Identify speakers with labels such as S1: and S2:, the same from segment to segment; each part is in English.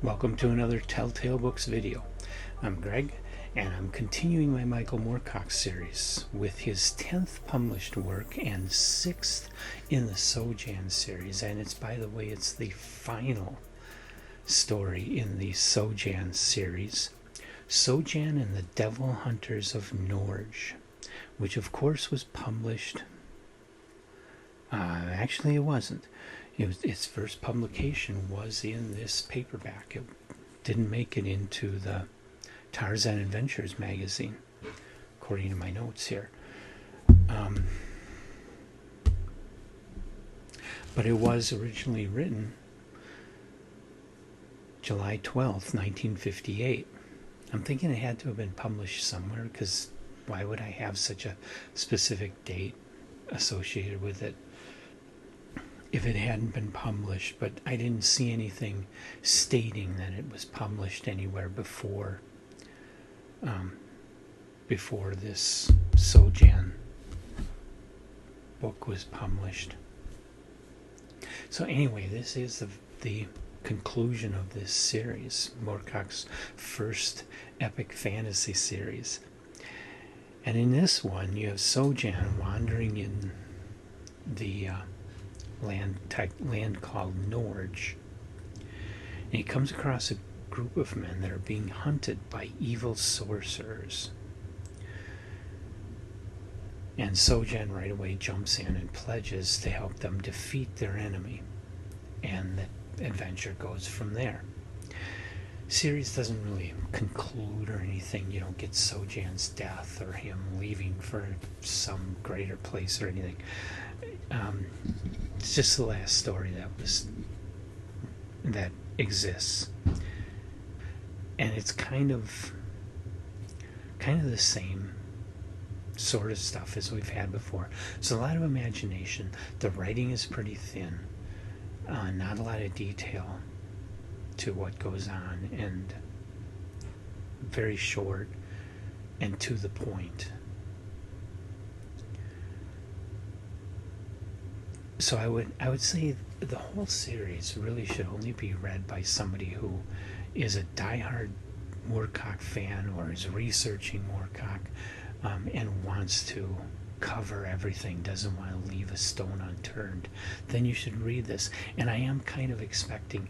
S1: Welcome to another Telltale Books video. I'm Greg, and I'm continuing my Michael Moorcock series with his 10th published work and 6th in the Sojan series. And it's, by the way, it's the final story in the Sojan series, Sojan and the Devil Hunters of Norj, which of course was published. Actually, it wasn't. Its first publication was in this paperback. It didn't make it into the Tarzan Adventures magazine, according to my notes here. But it was originally written July 12th, 1958. I'm thinking it had to have been published somewhere, because why would I have such a specific date associated with it if it hadn't been published? But I didn't see anything stating that it was published anywhere before this Sojan book was published. So anyway, this is the conclusion of this series, Moorcock's first epic fantasy series. And in this one, you have Sojan wandering in the land called Norj. And he comes across a group of men that are being hunted by evil sorcerers. And Sojan right away jumps in and pledges to help them defeat their enemy. And the adventure goes from there. Series doesn't really conclude or anything. You don't get Sojan's death or him leaving for some greater place or anything. It's just the last story that exists, and it's kind of the same sort of stuff as we've had before. So a lot of imagination. The writing is pretty thin, not a lot of detail to what goes on, and very short and to the point. So I would say the whole series really should only be read by somebody who is a diehard Moorcock fan or is researching Moorcock and wants to cover everything, doesn't want to leave a stone unturned. Then you should read this. And I am kind of expecting,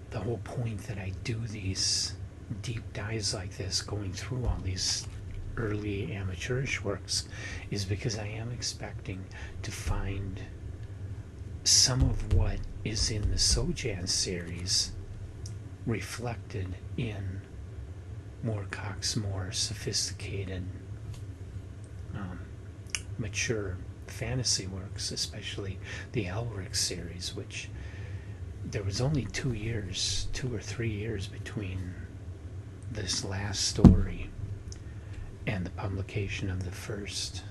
S1: the whole point that I do these deep dives like this, going through all these early amateurish works, is because I am expecting to find some of what is in the Sojan series reflected in Moorcock's more sophisticated, mature fantasy works, especially the Elric series, which there was only 2 or 3 years between this last story and the publication of the first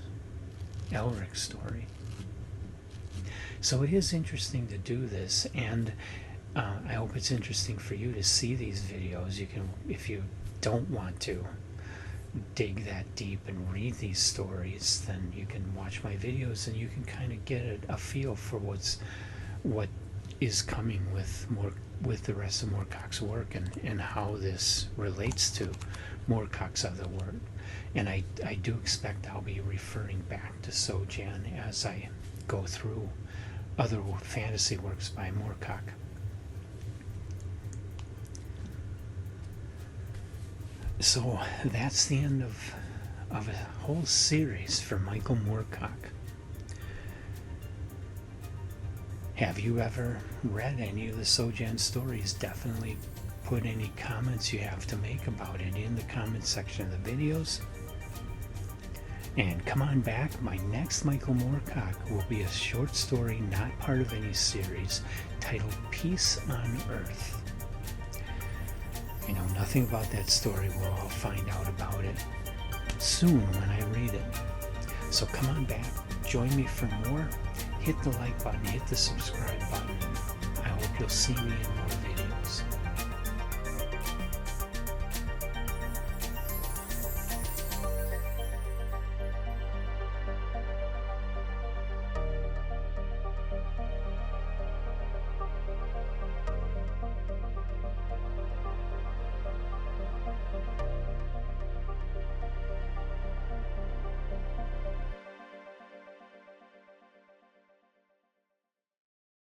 S1: Elric story. So it is interesting to do this, and I hope it's interesting for you to see these videos. You can, if you don't want to dig that deep and read these stories, then you can watch my videos and you can kind of get a feel for what is coming with the rest of Moorcock's work, and how this relates to Moorcock's other work. And I do expect I'll be referring back to Sojan as I go through other fantasy works by Moorcock. So that's the end of a whole series for Michael Moorcock. Have you ever read any of the Sojan stories? Definitely put any comments you have to make about it in the comment section of the videos. And come on back. My next Michael Moorcock will be a short story not part of any series, titled Peace on Earth. I know nothing about that story. We'll all find out about it soon when I read it. So come on back, join me for more. Hit the like button, hit the subscribe button. I hope you'll see me in more videos.